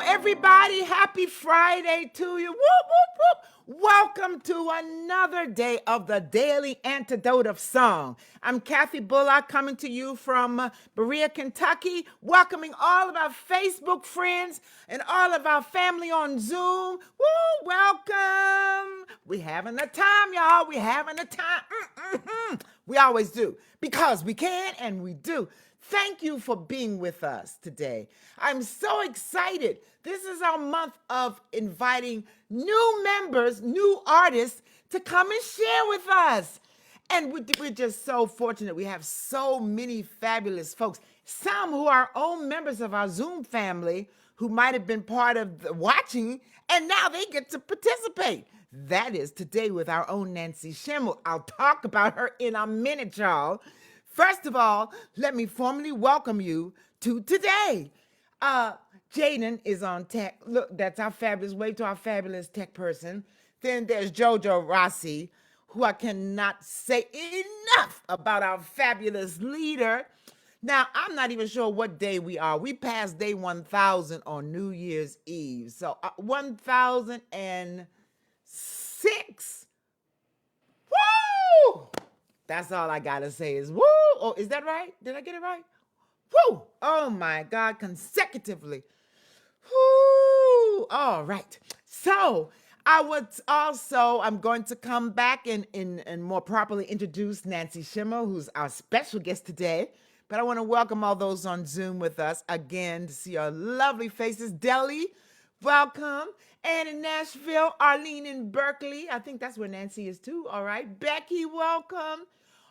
everybody. Happy Friday to you. Whoop, whoop, whoop. Welcome to another day of the Daily Antidote of Song. I'm Kathy Bullock coming to you from Berea, Kentucky, welcoming all of our Facebook friends and all of our family on Zoom. Woo, welcome. We having a time, y'all. We having a time. We always do because we can and we do. Thank you for being with us today. I'm so excited. This is our month of inviting new members, new artists to come and share with us. And we're just so fortunate. We have so many fabulous folks. Some who are own members of our Zoom family who might have been part of the watching, and now they get to participate. That is today with our own Nancy Schimmel. I'll talk about her in a minute, y'all. First of all, let me formally welcome you to today. Jaden is on tech. Look, that's our fabulous, wave to our fabulous tech person. Then there's Jojo Rossi, who I cannot say enough about, our fabulous leader. Now, I'm not even sure what day we are. We passed day 1,000 on New Year's Eve. So 1,006. Woo! That's all I gotta say is woo. Oh, is that right? Did I get it right? Woo! Oh my God, consecutively. Woo! All right. So I'm going to come back and more properly introduce Nancy Schimmel, who's our special guest today. But I want to welcome all those on Zoom with us again to see our lovely faces. Deli, welcome. Ann in Nashville, Arlene in Berkeley. I think that's where Nancy is too. All right. Becky, welcome.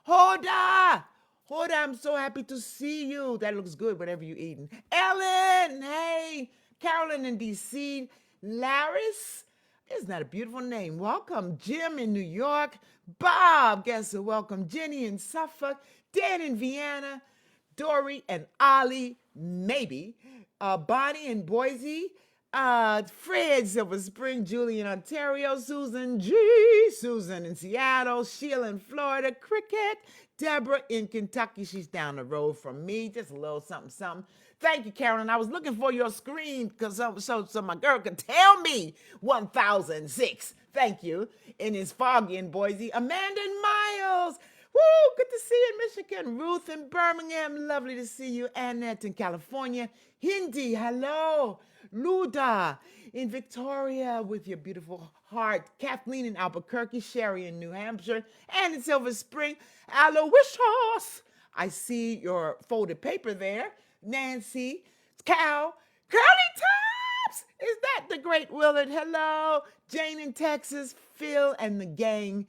Hoda, I'm so happy to see you. That looks good, whatever you're eating. Ellen, hey. Carolyn in D.C. Laris, isn't that a beautiful name? Welcome. Jim in New York. Bob, guess who? Welcome. Jenny in Suffolk. Dan in Vienna. Dory and Ollie, maybe. Bonnie in Boise. Fred, Silver Spring. Julie in Ontario. Susan G. Susan in Seattle. Sheila in Florida. Cricket. Deborah in Kentucky. She's down the road from me. Just a little something, something. Thank you, Carolyn. I was looking for your screen so my girl could tell me 1,006. Thank you. And it's foggy in Boise. Amanda and Miles. Woo, good to see you in Michigan. Ruth in Birmingham, lovely to see you. Annette in California. Hindi, hello. Luda in Victoria with your beautiful heart. Kathleen in Albuquerque. Sherry in New Hampshire. And in Silver Spring. Aloysius. I see your folded paper there. Nancy, Cal, Curly Tops. Is that the great Willard? Hello. Jane in Texas. Phil and the gang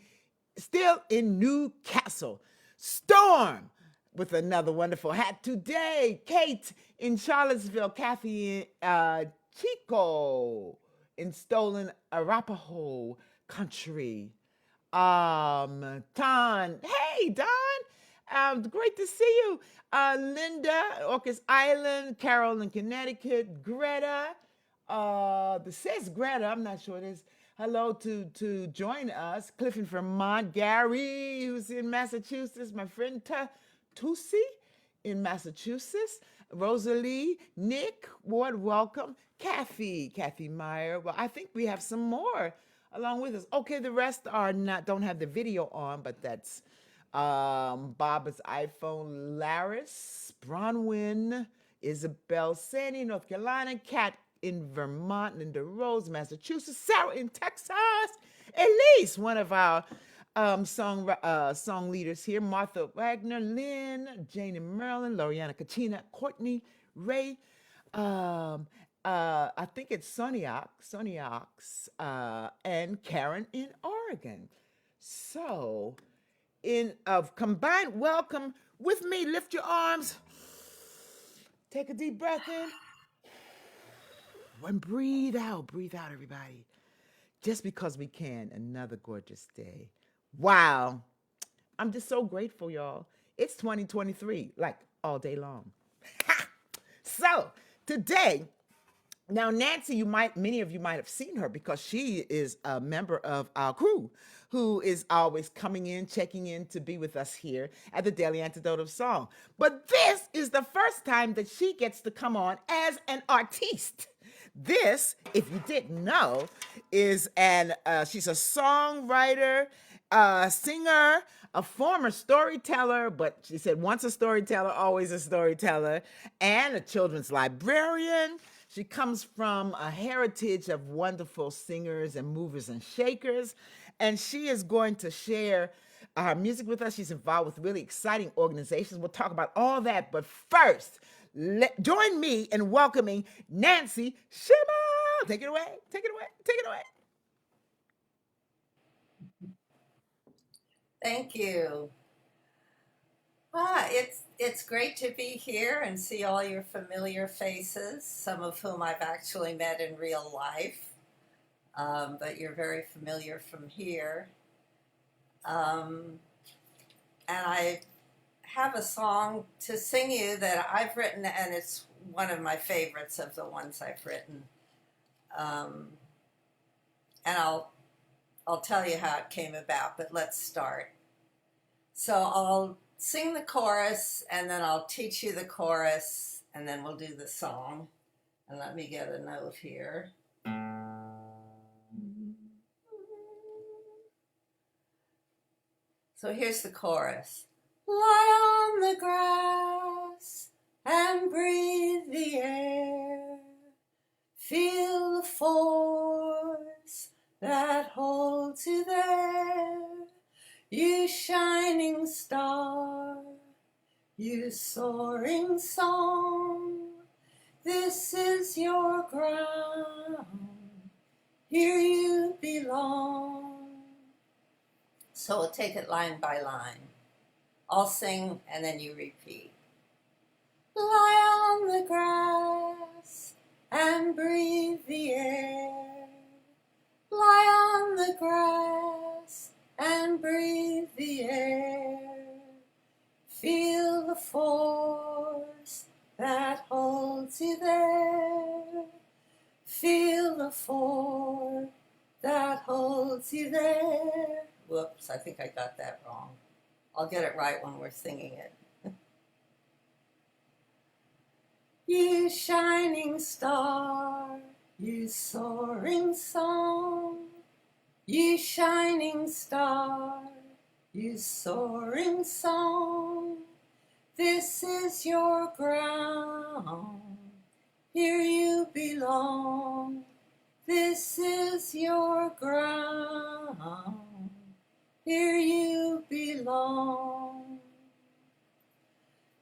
still in Newcastle. Storm with another wonderful hat today. Kate in Charlottesville. Kathy in Chico in stolen Arapaho country. Don. Hey, Don. Great to see you. Linda, Orcas Island. Carol in Connecticut. Greta. This says Greta. I'm not sure it is. Hello to join us. Cliff in Vermont. Gary, who's in Massachusetts. My friend Tusi in Massachusetts. Rosalie, Nick, Ward, welcome. Kathy Meyer. Well, I think we have some more along with us. Okay, the rest don't have the video on, but that's Bob's iPhone. Laris, Bronwyn, Isabel, Sandy, North Carolina. Kat in Vermont. Linda Rose, Massachusetts. Sarah in Texas. Elise, one of our song leaders here. Martha Wagner, Lynn, Jane in Maryland. Loriana Katina, Courtney, Ray. I think it's Soniox, and Karen in Oregon. So, in of combined welcome with me, lift your arms, take a deep breath in, and breathe out, everybody. Just because we can, another gorgeous day. Wow. I'm just so grateful, y'all. It's 2023, like all day long. So, today, now Nancy, many of you might have seen her because she is a member of our crew who is always coming in, checking in to be with us here at the Daily Antidote of Song. But this is the first time that she gets to come on as an artiste. This, if you didn't know, is she's a songwriter, singer, a former storyteller, but she said once a storyteller, always a storyteller, and a children's librarian. She comes from a heritage of wonderful singers and movers and shakers, and she is going to share her music with us. She's involved with really exciting organizations. We'll talk about all that, but first, join me in welcoming Nancy Schimmel. Take it away. Take it away. Take it away. Thank you. It's great to be here and see all your familiar faces, some of whom I've actually met in real life, but you're very familiar from here. Um, and I have a song to sing you that I've written, and it's one of my favorites of the ones I've written. Um, and I'll tell you how it came about, but let's start. So I'll sing the chorus and then I'll teach you the chorus and then we'll do the song. And let me get a note here. So here's the chorus. Lie on the grass and breathe the air. Feel the force that holds you there. You shining star, you soaring song, this is your ground, here you belong. So we'll take it line by line. I'll sing and then you repeat. Lie on the grass and breathe the air. Lie on the grass and breathe the air. Feel the force that holds you there. Feel the force that holds you there. Whoops, I think I got that wrong. I'll get it right when we're singing it. You shining star, you soaring song. You shining star, you soaring song, this is your ground, here you belong. This is your ground, here you belong.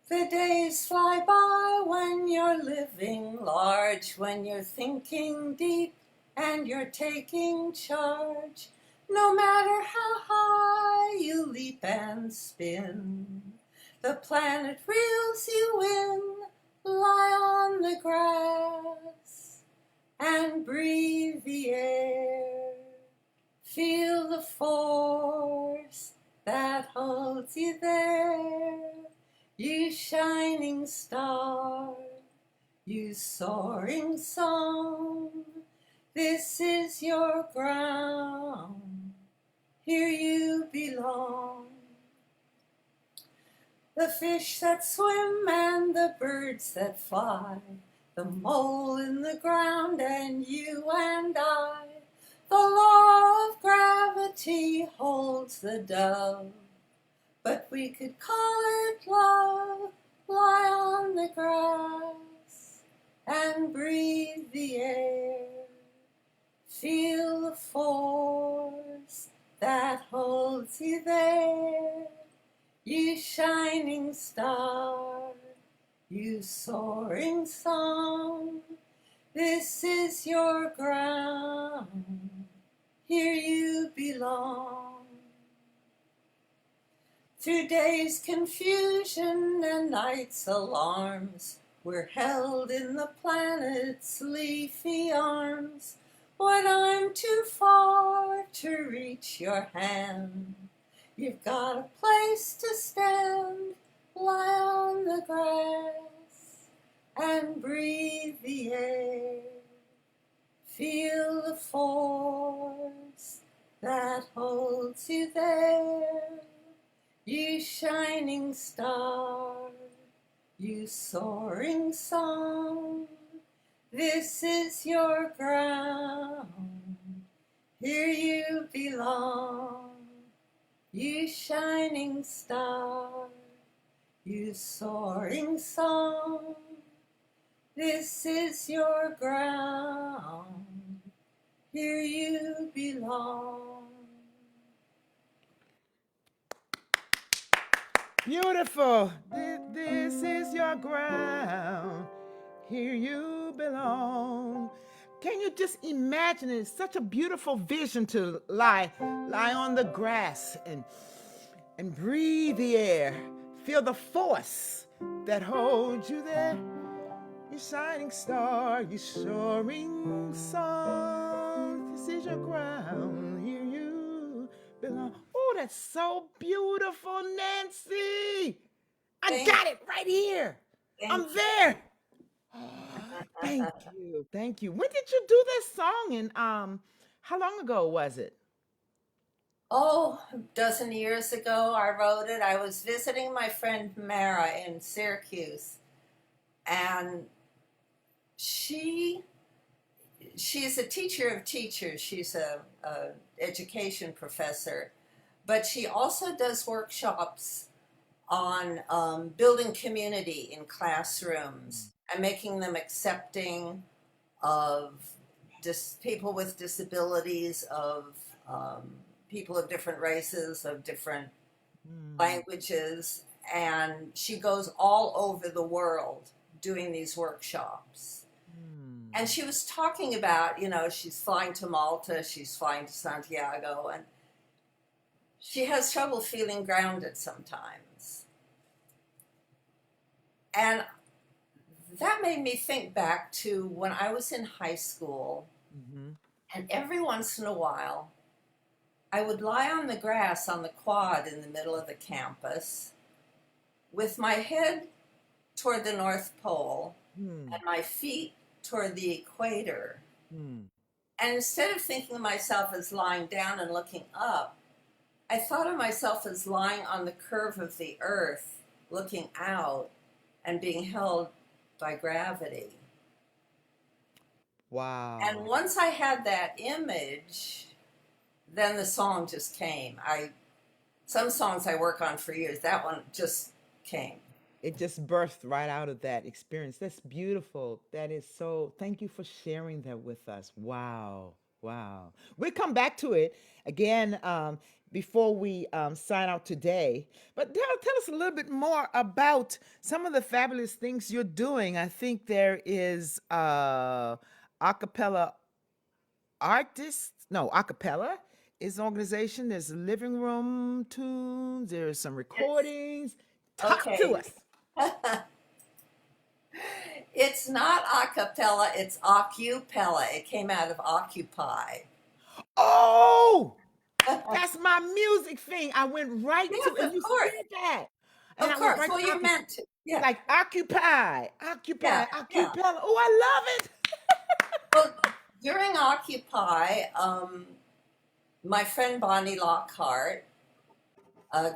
The days fly by when you're living large, when you're thinking deep, and you're taking charge. No matter how high you leap and spin, the planet reels you in. Lie on the grass and breathe the air. Feel the force that holds you there. You shining star, you soaring song, this is your ground, here you belong. The fish that swim and the birds that fly, the mole in the ground and you and I. The law of gravity holds the dove, but we could call it love. Lie on the grass and breathe the air. Feel the force that holds you there. You shining star, you soaring song, this is your ground, here you belong. Through day's confusion and night's alarms, we're held in the planet's leafy arms. When I'm too far to reach your hand, you've got a place to stand. Lie on the grass and breathe the air. Feel the force that holds you there. You shining star, you soaring song, This is your ground. Here you belong. You shining star. You soaring song. This is your ground. Here you belong. Beautiful. This is your ground. Here you belong. Can you just imagine it? It's such a beautiful vision to lie on the grass and breathe the air. Feel the force that holds you there. You shining star, you soaring song. This is your ground. Here you belong. Oh, that's so beautiful, Nancy. I Thank, got it right here. I'm thank you. there. Thank you. Thank you. When did you do this song? And how long ago was it? Oh, a dozen years ago, I wrote it. I was visiting my friend Mara in Syracuse, and she she's a teacher of teachers. She's a education professor, but she also does workshops on building community in classrooms and making them accepting of people with disabilities, of um, people of different races, of different Hmm. languages. And she goes all over the world doing these workshops. And Hmm. she was talking about, she's flying to Malta, she's flying to Santiago, and she has trouble feeling grounded sometimes. And that made me think back to when I was in high school, Mm-hmm. and every once in a while, I would lie on the grass on the quad in the middle of the campus with my head toward the North Pole Hmm. and my feet toward the equator. Hmm. And instead of thinking of myself as lying down and looking up, I thought of myself as lying on the curve of the earth, looking out and being held by gravity. And Wow. once I had that image, then the song just came. I Some songs I work on for years. That one just came. It just birthed right out of that experience. That's beautiful. That is so. Thank you for sharing that with us. Wow. Wow. We'll come back to it again before we sign out today. But tell us a little bit more about some of the fabulous things you're doing. I think there is a cappella artists. No, a cappella is an organization. There's living room tunes. There's some It's recordings. Talk to okay. us. It's not a cappella, it's acupella. It came out of occupy. Oh, that's my music thing. I went right Yes, to, and of you course. said that, and Of I went course. right Well, to you meant to. Yeah. like occupy, Yeah. occupy, Yeah. occupella. Oh, I love it. Well, during Occupy, my friend Bonnie Lockhart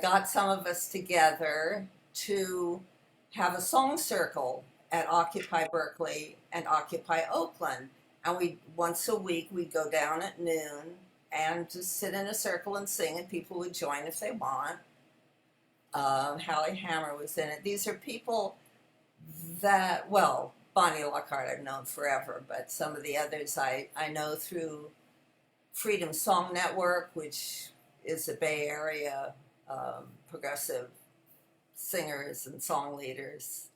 got some of us together to have a song circle at Occupy Berkeley and Occupy Oakland. And we once a week we'd go down at noon and just sit in a circle and sing, and people would join if they want. Hallie Hammer was in it. These are people that, well, Bonnie Lockhart I've known forever, but some of the others I know through Freedom Song Network, which is a Bay Area progressive singers and song leaders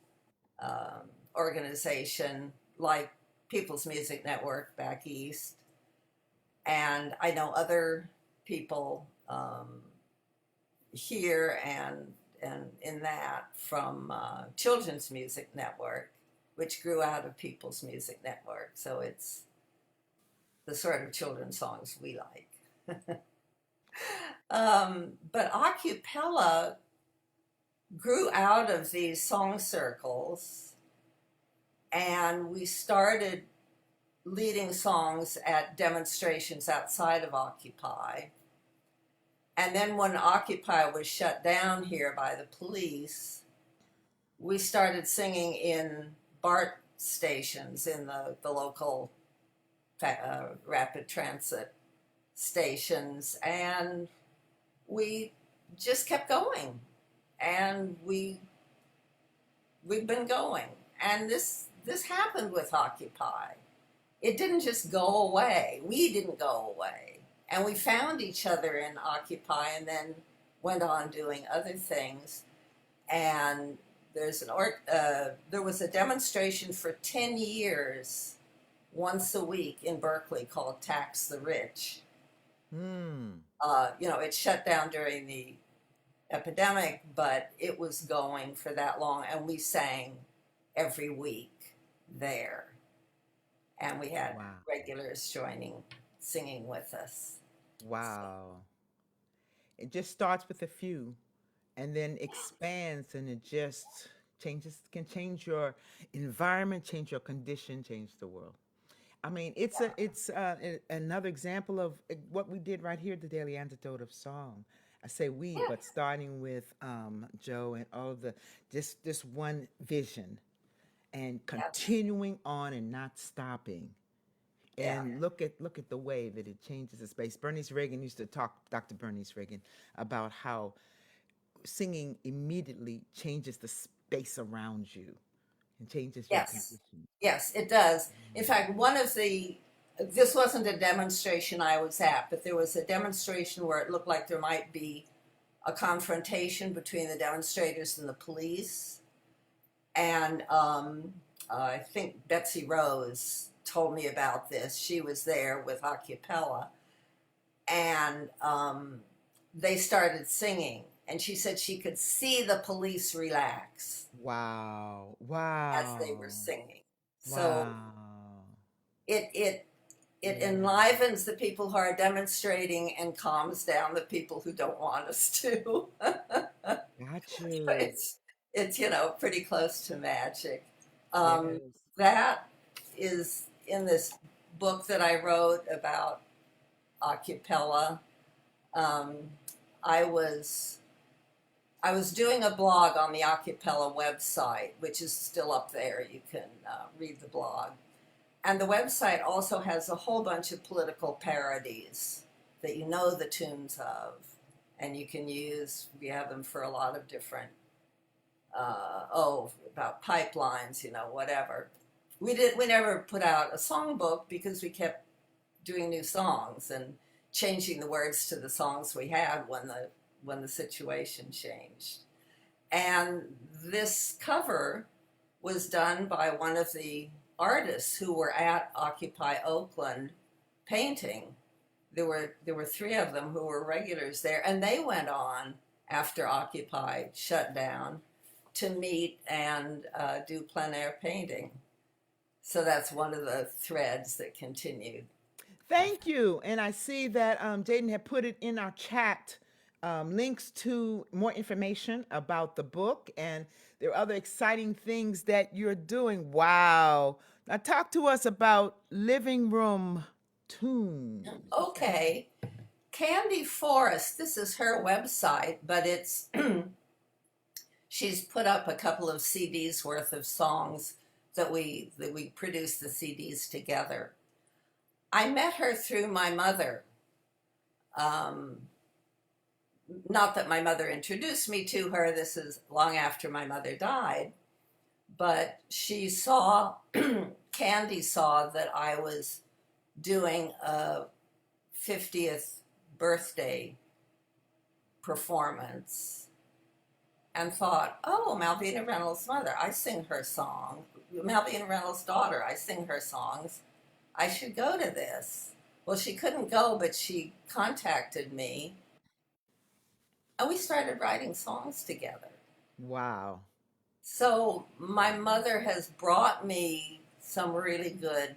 organization, like People's Music Network back east. And I know other people here and in that from Children's Music Network, which grew out of People's Music Network. So it's the sort of children's songs we like. But acapella grew out of these song circles, and we started leading songs at demonstrations outside of Occupy. And then when Occupy was shut down here by the police, we started singing in BART stations in the local rapid transit stations, and we just kept going, and we've been going, and this happened with Occupy. It didn't just go away. We didn't go away, and we found each other in Occupy, and then went on doing other things. And there was a demonstration for 10 years once a week in Berkeley called Tax the Rich. Hmm. It shut down during the epidemic, but it was going for that long, and we sang every week there, and we had Wow. regulars joining, singing with us. So, Wow. It just starts with a few and then expands, and it just changes, can change your environment, change your condition, change the world. I mean, another example of what we did right here at the Daily Antidote of Song. I say we, yeah, but starting with Joe and all of the this one vision and yes, continuing on and not stopping. yeah, And look at the way that it changes the space. Bernice Reagan used to talk, Dr. Bernice Reagan, about how singing immediately changes the space around you and changes your yes, condition. yes, it does. In fact, this wasn't a demonstration I was at, but there was a demonstration where it looked like there might be a confrontation between the demonstrators and the police. And I think Betsy Rose told me about this. She was there with Acapella, and they started singing. And she said she could see the police relax Wow. as they Wow. were singing. So Wow. it it it Yeah. enlivens the people who are demonstrating and calms down the people who don't want us to. Got you. it's pretty close to magic. Um, Yes. that is in this book that I wrote about acapella. Um, I was I was doing a blog on the acapella website, which is still up there. You can read the blog, and the website also has a whole bunch of political parodies that you know the tunes of, and you can use. We have them for a lot of different about pipelines, whatever. We never put out a songbook because we kept doing new songs and changing the words to the songs we had when the situation changed. And this cover was done by one of the artists who were at Occupy Oakland painting. There were three of them who were regulars there, and they went on after Occupy shut down to meet and do plein air painting. So that's one of the threads that continued. Thank you. And I see that Jaden had put it in our chat, links to more information about the book, and there are other exciting things that you're doing. Wow. Now, talk to us about Living Room Tunes. Okay, Candy Forest, this is her website, but it's she's put up a couple of CDs worth of songs that we produced the CDs together. I met her through my mother. Um, Not that my mother introduced me to her. This is long after my mother died, but she saw Candy saw that I was doing a 50th birthday performance and thought, oh, Malvina Reynolds' mother, I sing her song. Malvina Reynolds' daughter, I sing her songs. I should go to this. Well, she couldn't go, but she contacted me, and we started writing songs together. Wow. So my mother has brought me some really good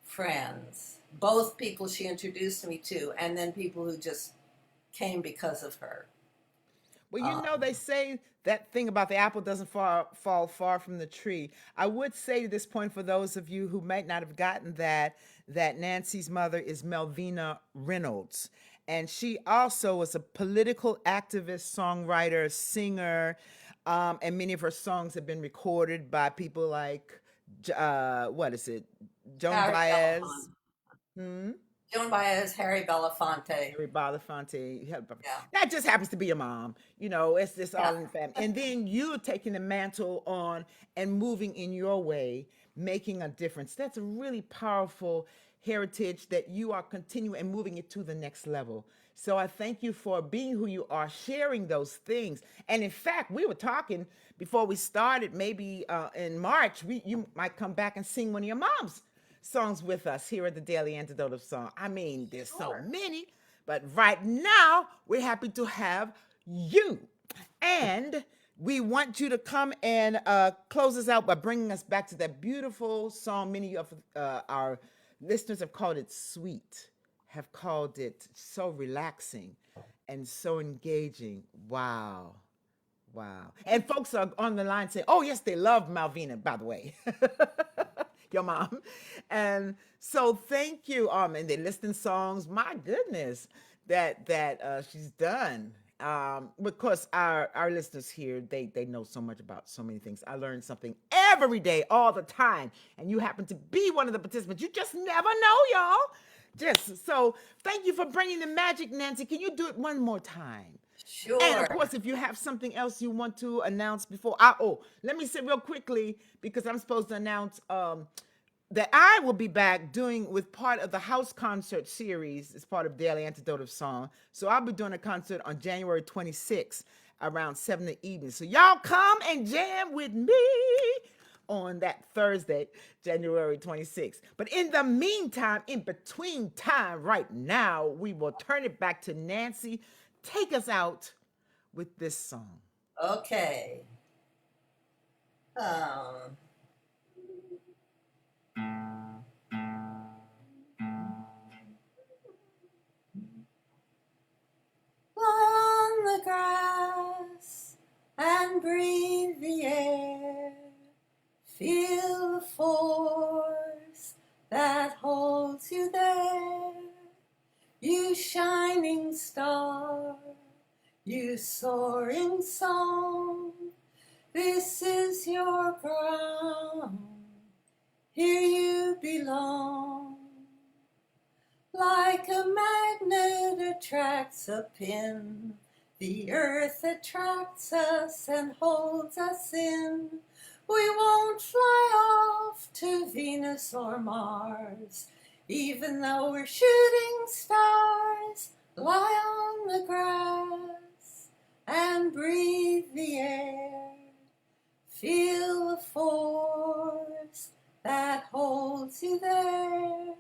friends, both people she introduced me to, and then people who just came because of her. Well, you Uh, know, they say that thing about the apple doesn't fall far from the tree. I would say to this point, for those of you who might not have gotten that, that Nancy's mother is Melvina Reynolds. And she also was a political activist, songwriter, singer, and many of her songs have been recorded by people like What is it? Joan Harry Baez. Belafonte. Hmm? Joan Baez, Harry Belafonte. Harry Belafonte. Yeah, That just happens to be your mom. It's just yeah. all in the family. And then you taking the mantle on and moving in your way, making a difference. That's a really powerful heritage that you are continuing and moving it to the next level. So I thank you for being who you are, sharing those things. And in fact, we were talking before we started. Maybe in March, you might come back and sing one of your mom's songs with us here at the Daily Antidote of Song. I mean, there's so Sure. many, but right now we're happy to have you. And we want you to come and close us out by bringing us back to that beautiful song. Many of our listeners have called it sweet, have called it so relaxing and so engaging. Wow. Wow. And folks are on the line saying, oh, yes, they love Malvina, by the way. Your mom. And so thank you. And they listing songs. My goodness, that she's done. Because our listeners here, they know so much about so many things. I learn something every day, all the time. And you happen to be one of the participants. You just never know, y'all. Just so thank you for bringing the magic, Nancy. Can you do it one more time? And of Sure. course, if you have something else you want to announce before let me say real quickly because I'm supposed to announce that I will be back doing with part of the house concert series as part of Daily Antidote of Song. So I'll be doing a concert on January 26th around 7 in the evening. So y'all come and jam with me on that Thursday, January 26th. But in the meantime, in between time, right now, we will turn it back to Nancy. Take us out with this song. Okay. Um, lie on the grass and breathe the air. Feel the force that holds you there. You shining star, you soaring song. This is your ground, here you belong. Like a magnet attracts a pin, the earth attracts us and holds us in. We won't fly off to Venus or Mars, even though we're shooting stars. Lie on the grass and breathe the air. Feel the force that holds you there.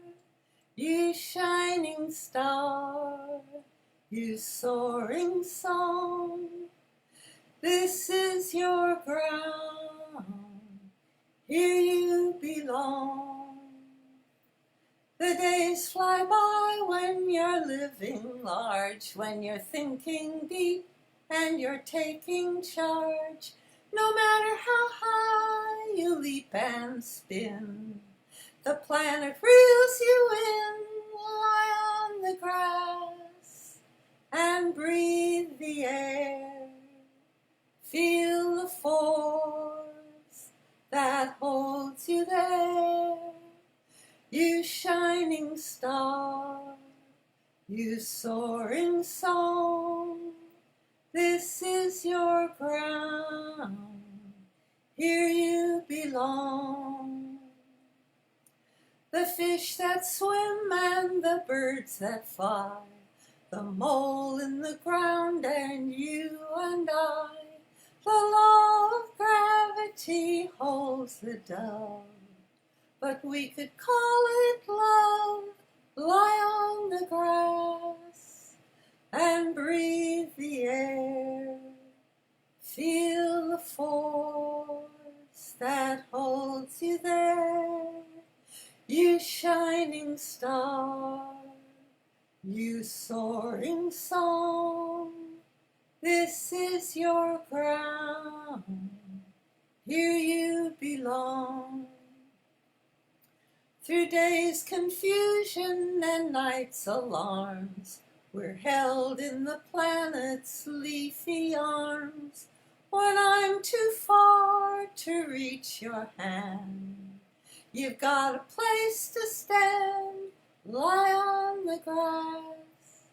You shining star, you soaring song. This is your ground, here you belong. The days fly by when you're living large, when you're thinking deep and you're taking charge. No matter how high you leap and spin, the planet reels you in. Lie on the grass and breathe the air. Feel the force that holds you there. You shining star, you soaring song. This is your ground, here you belong. The fish that swim and the birds that fly, the mole in the ground and you and I. The law of gravity holds the dove, but we could call it love. Lie on the grass and breathe the air. Feel the force that holds you there. You shining star, you soaring song. This is your ground, here you belong. Through day's confusion and night's alarms, we're held in the planet's leafy arms. When I'm too far to reach your hand, You've got a place to stand, lie on the grass,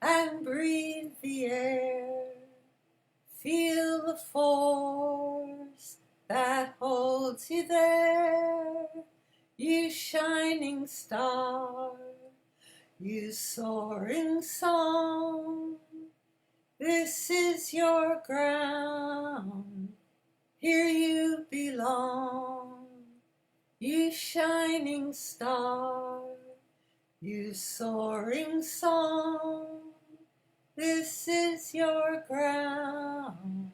and breathe the air. Feel the force that holds you there. You shining star, you soaring song. This is your ground, here you belong. You shining star, you soaring song. This is your ground,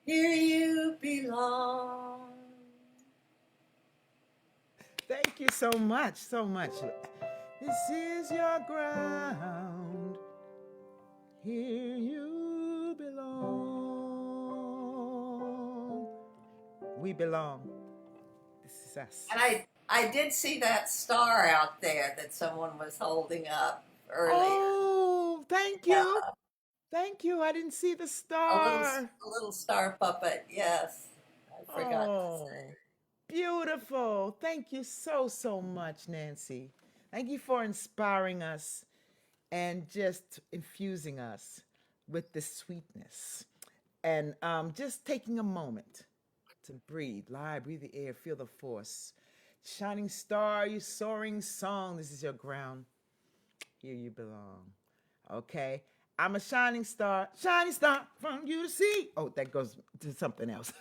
here you belong. Thank you so much, so much. This is your ground. Here you belong. We belong. This is us. And I did see that star out there that someone was holding up earlier. Oh, thank Yeah, you. Thank you. I didn't see the a little star. a little star puppet. Yes, I forgot to Oh, say. beautiful. Thank you so, so much, Nancy. Thank you for inspiring us and just infusing us with this sweetness. And just taking a moment to breathe, lie, breathe the air, feel the force. Shining star, you soaring song, this is your ground. Here you belong. Okay? I'm a shining star from you to see. Oh, that goes to something else.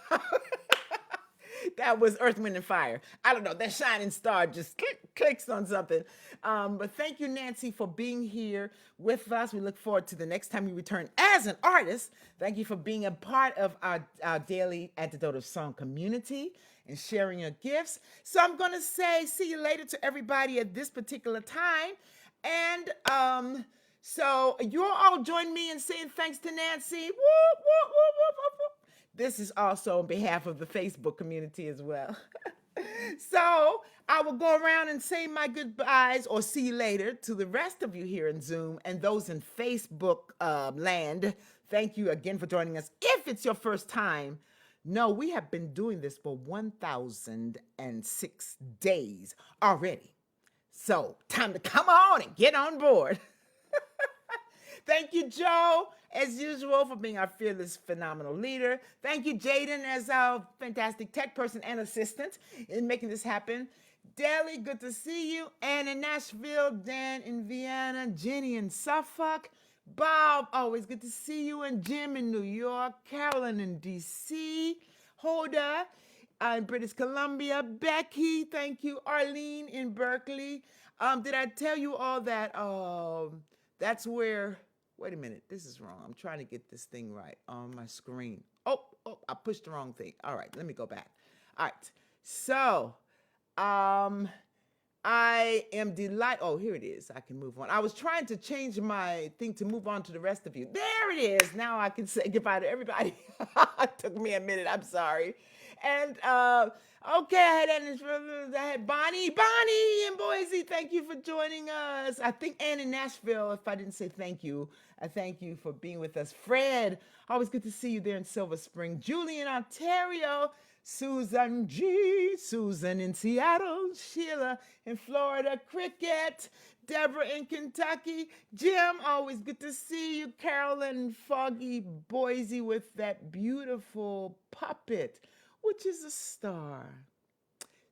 That was Earth, Wind, and Fire. I don't know. That shining star just clicks on something. But thank you, Nancy, for being here with us. We look forward to the next time you return as an artist. Thank you for being a part of our daily Antidote of Song community and sharing your gifts. So I'm going to say see you later to everybody at this particular time. And so you all join me in saying thanks to Nancy. Whoop, whoop, whoop, whoop, whoop, whoop. This is also on behalf of the Facebook community as well. So I will go around and say my goodbyes or see you later to the rest of you here in Zoom and those in Facebook land. Thank you again for joining us. If it's your first time, no, we have been doing this for 1,006 days already. So, time to come on and get on board. Thank you, Joe, as usual, for being our fearless, phenomenal leader. Thank you, Jaden, as our fantastic tech person and assistant in making this happen. Deli, good to see you. Ann in Nashville, Dan in Vienna, Jenny in Suffolk, Bob, always good to see you, and Jim in New York, Carolyn in DC, Hoda in British Columbia, Becky, thank you, Arlene in Berkeley. Did I tell you all that? That's where. Wait a minute, this is wrong. I'm trying to get this thing right on my screen. Oh, I pushed the wrong thing. All right, let me go back. All right, so um, I am delighted. Oh, here it is. I can move on. I was trying to change my thing to move on to the rest of you. There it is. Now I can say goodbye to everybody. It took me a minute. I'm sorry. And okay, I had Bonnie in Boise. Thank you for joining us. I think Ann in Nashville. If I didn't say thank you, I thank you for being with us. Fred, always good to see you there in Silver Spring. Julie in Ontario. Susan G, Susan in Seattle, Sheila in Florida, Cricket, Deborah in Kentucky, Jim, always good to see you, Carolyn, Foggy, Boise with that beautiful puppet, which is a star.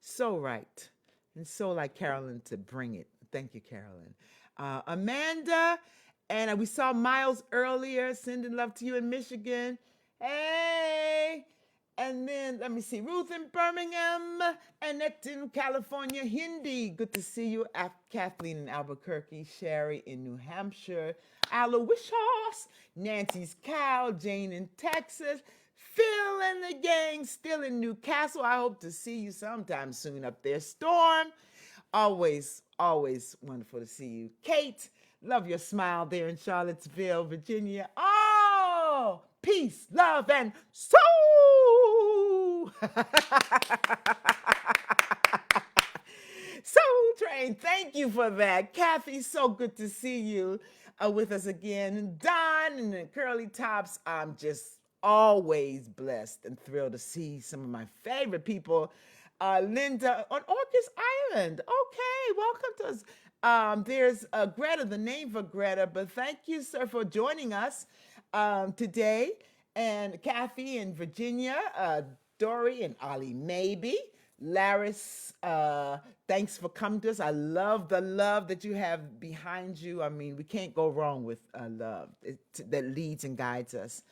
So right, and so like Carolyn to bring it. Thank you, Carolyn. Amanda, and we saw Miles earlier, sending love to you in Michigan. Hey, and then let me see, Ruth in Birmingham, Annette in California, Hindi, good to see you. Kathleen in Albuquerque, Sherry in New Hampshire, Aloysius, Nancy's cow, Jane in Texas, Phil and the gang still in Newcastle. I hope to see you sometime soon up there. Storm, always, always wonderful to see you. Kate, love your smile there in Charlottesville, Virginia. Oh, peace, love, and soul. Soul Train, thank you for that. Kathy, so good to see you with us again. Don and the Curly Tops, I'm just always blessed and thrilled to see some of my favorite people Linda on Orcas Island. Okay, welcome to us. There's Greta, the name for Greta, but thank you, sir, for joining us today. And Kathy and Virginia, Dory and Ollie Maybe. Laris, thanks for coming to us. I love the love that you have behind you. I mean, we can't go wrong with love that leads and guides us.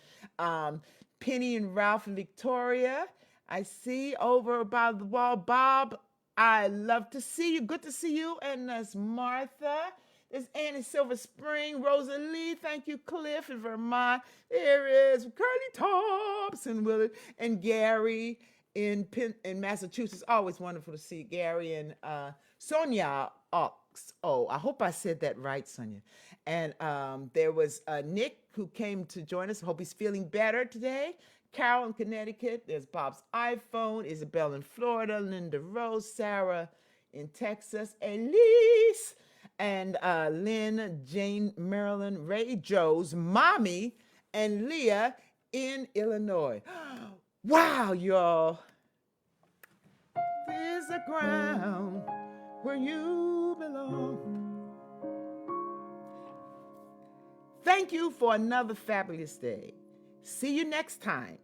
Penny and Ralph and Victoria, I see over by the wall. Bob, I love to see you. Good to see you. And there's Martha. There's Annie Silver Spring, Rosalie. Thank you, Cliff in Vermont. There is Curly Tops and Willie and Gary in Massachusetts. Always wonderful to see Gary and Sonia Ox. Oh, I hope I said that right, Sonia. And there was Nick who came to join us. Hope he's feeling better today. Carol in Connecticut. There's Bob's iPhone. Isabel in Florida. Linda Rose. Sarah in Texas. Elise and Lynn, Jane, Marilyn, Ray, Joe's mommy, and Leah in Illinois. Wow, y'all. There's a ground where you belong. Thank you for another fabulous day. See you next time